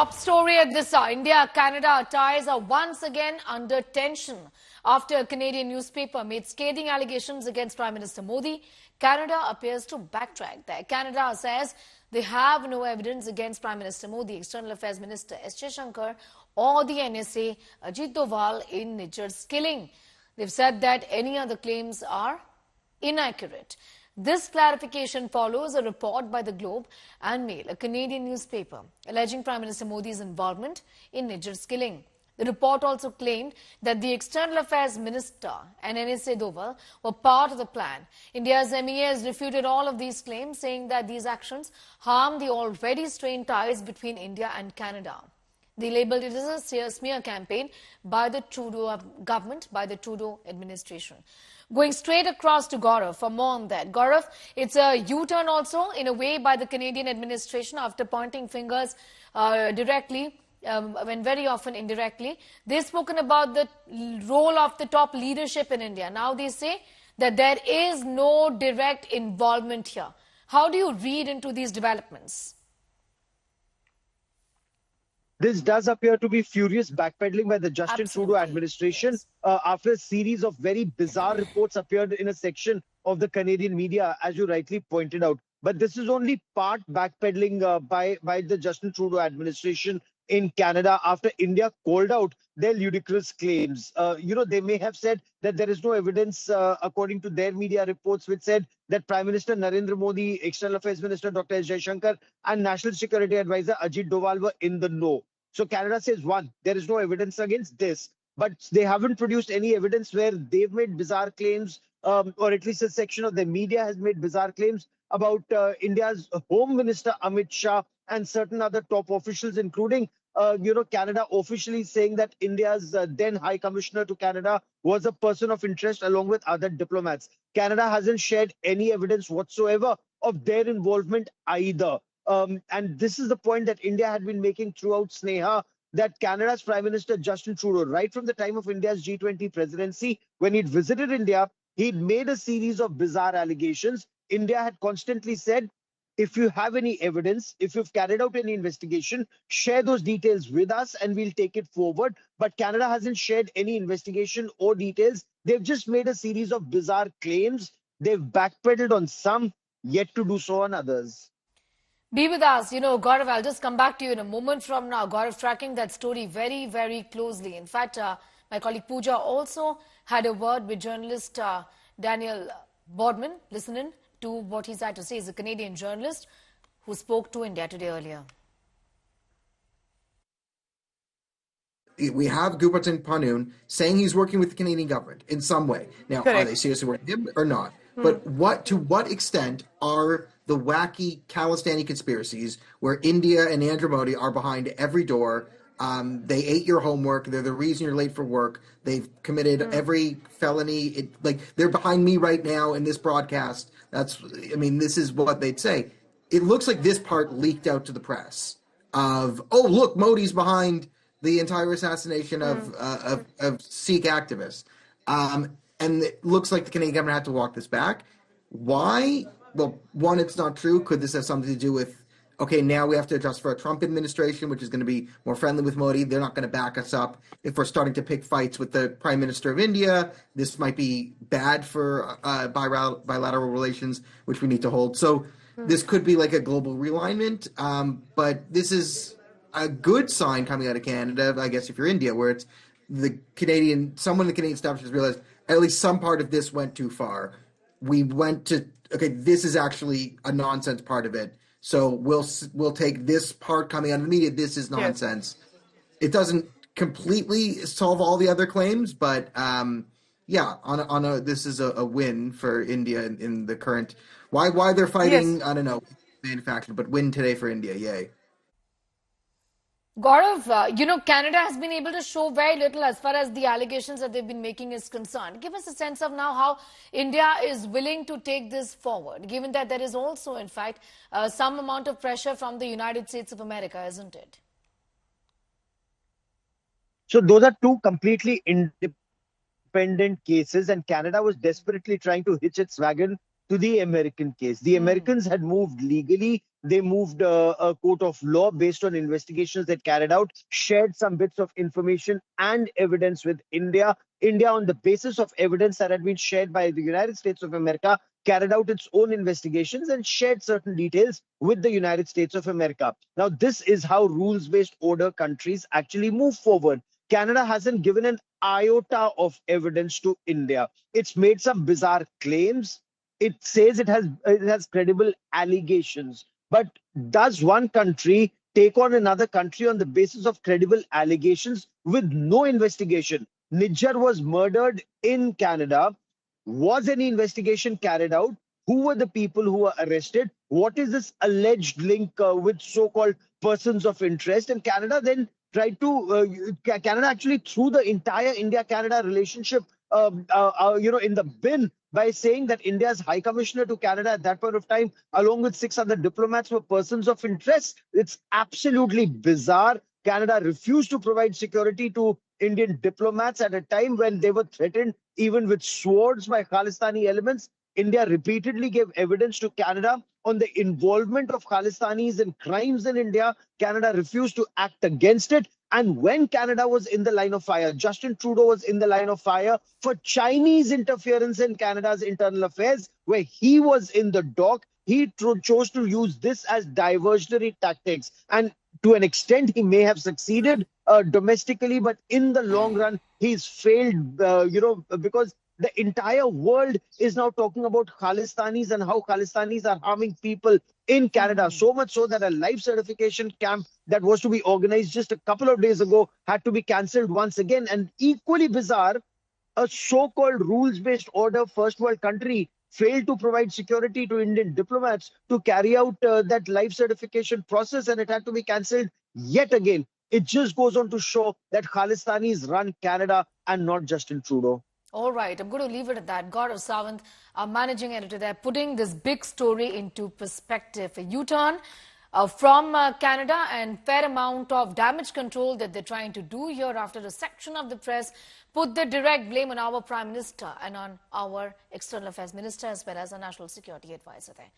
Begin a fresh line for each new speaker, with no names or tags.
Top story at this hour. India-Canada ties are once again under tension after a Canadian newspaper made scathing allegations against Prime Minister Modi. Canada appears to backtrack there. Canada says they have no evidence against Prime Minister Modi, External Affairs Minister S. Jaishankar or the NSA Ajit Doval in Niger's killing. They've said that any other claims are inaccurate. This clarification follows a report by the Globe and Mail, a Canadian newspaper, alleging Prime Minister Modi's involvement in Niger's killing. The report also claimed that the External Affairs Minister and NSA Doval were part of the plan. India's MEA has refuted all of these claims, saying that these actions harm the already strained ties between India and Canada. They labelled it as a smear campaign by the Trudeau government, by the Trudeau administration. Going straight across to Gaurav for more on that. Gaurav, it's a U-turn also in a way by the Canadian administration after pointing fingers directly, when very often indirectly. They've spoken about the role of the top leadership in India. Now they say that there is no direct involvement here. How do you read into these developments?
This does appear to be furious backpedaling by the Justin Trudeau administration after a series of very bizarre reports appeared in a section of the Canadian media, as you rightly pointed out. But this is only part backpedaling by the Justin Trudeau administration in Canada after India called out their ludicrous claims. They may have said that there is no evidence, according to their media reports, which said that Prime Minister Narendra Modi, External Affairs Minister Dr. S. Jaishankar, and National Security Advisor Ajit Doval were in the know. So Canada says, one, there is no evidence against this, but they haven't produced any evidence where they've made bizarre claims, or at least a section of the media has made bizarre claims about India's Home Minister Amit Shah and certain other top officials, including, Canada officially saying that India's then High Commissioner to Canada was a person of interest along with other diplomats. Canada hasn't shared any evidence whatsoever of their involvement either. And this is the point that India had been making throughout Sneha, that Canada's Prime Minister Justin Trudeau, right from the time of India's G20 presidency, when he'd visited India, he'd made a series of bizarre allegations. India had constantly said, if you have any evidence, if you've carried out any investigation, share those details with us and we'll take it forward. But Canada hasn't shared any investigation or details. They've just made a series of bizarre claims. They've backpedaled on some, yet to do so on others.
Be with us. Gaurav, I'll just come back to you in a moment from now. Gaurav tracking that story very, very closely. In fact, my colleague Pooja also had a word with journalist Daniel Boardman. Listen in to what he's had to say. He's a Canadian journalist who spoke to India today earlier.
We have Gurpreet Singh Pannoon saying he's working with the Canadian government in some way. Now, Correct. Are they seriously working with him or not? But to what extent are the wacky Khalistani conspiracies where India and Narendra Modi are behind every door? They ate your homework. They're the reason you're late for work. They've committed every felony. They're behind me right now in this broadcast. This is what they'd say. It looks like this part leaked out to the press of, oh, look, Modi's behind the entire assassination of Sikh activists. And it looks like the Canadian government had to walk this back. Why? Well, one, it's not true. Could this have something to do with, okay, now we have to adjust for a Trump administration, which is going to be more friendly with Modi. They're not going to back us up. If we're starting to pick fights with the Prime Minister of India, this might be bad for bilateral relations, which we need to hold. So this could be like a global realignment. But this is a good sign coming out of Canada, I guess, if you're India, where it's someone in the Canadian establishment has realized at least some part of this went too far. We went to, okay, this is actually a nonsense part of it. So we'll take this part coming out of the media. This is nonsense. Yes. It doesn't completely solve all the other claims, but this is a win for India in the current. Why they're fighting? Yes. I don't know, manufacturing, but win today for India. Yay.
Gaurav, Canada has been able to show very little as far as the allegations that they've been making is concerned. Give us a sense of now how India is willing to take this forward, given that there is also, in fact, some amount of pressure from the United States of America, isn't it?
So those are two completely independent cases, and Canada was desperately trying to hitch its wagon to the American case. The Americans had moved legally They moved a court of law based on investigations that carried out, shared some bits of information and evidence with India. India, on the basis of evidence that had been shared by the United States of America, carried out its own investigations and shared certain details with the United States of America. Now, this is how rules-based order countries actually move forward. Canada hasn't given an iota of evidence to India. It's made some bizarre claims. It says it has credible allegations. But does one country take on another country on the basis of credible allegations with no investigation? Nijjar was murdered in Canada. Was any investigation carried out? Who were the people who were arrested? What is this alleged link with so-called persons of interest? And Canada then tried to, Canada actually threw the entire India-Canada relationship, in the bin by saying that India's High Commissioner to Canada at that point of time, along with 6 other diplomats, were persons of interest. It's absolutely bizarre. Canada refused to provide security to Indian diplomats at a time when they were threatened even with swords by Khalistani elements. India repeatedly gave evidence to Canada on the involvement of Khalistanis in crimes in India. Canada refused to act against it. And when Canada was in the line of fire, Justin Trudeau was in the line of fire for Chinese interference in Canada's internal affairs, where he was in the dock. He chose to use this as diversionary tactics. And to an extent, he may have succeeded domestically, but in the long run, he's failed, because the entire world is now talking about Khalistanis and how Khalistanis are harming people in Canada. So much so that a life certification camp that was to be organized just a couple of days ago had to be cancelled once again. And equally bizarre, a so-called rules-based order first world country failed to provide security to Indian diplomats to carry out that life certification process, and it had to be cancelled yet again. It just goes on to show that Khalistanis run Canada and not Justin Trudeau.
All right, I'm going to leave it at that. Gaurav Sawant, our managing editor there, putting this big story into perspective. A U-turn from Canada and fair amount of damage control that they're trying to do here after a section of the press put the direct blame on our Prime Minister and on our External Affairs Minister as well as our National Security Advisor there.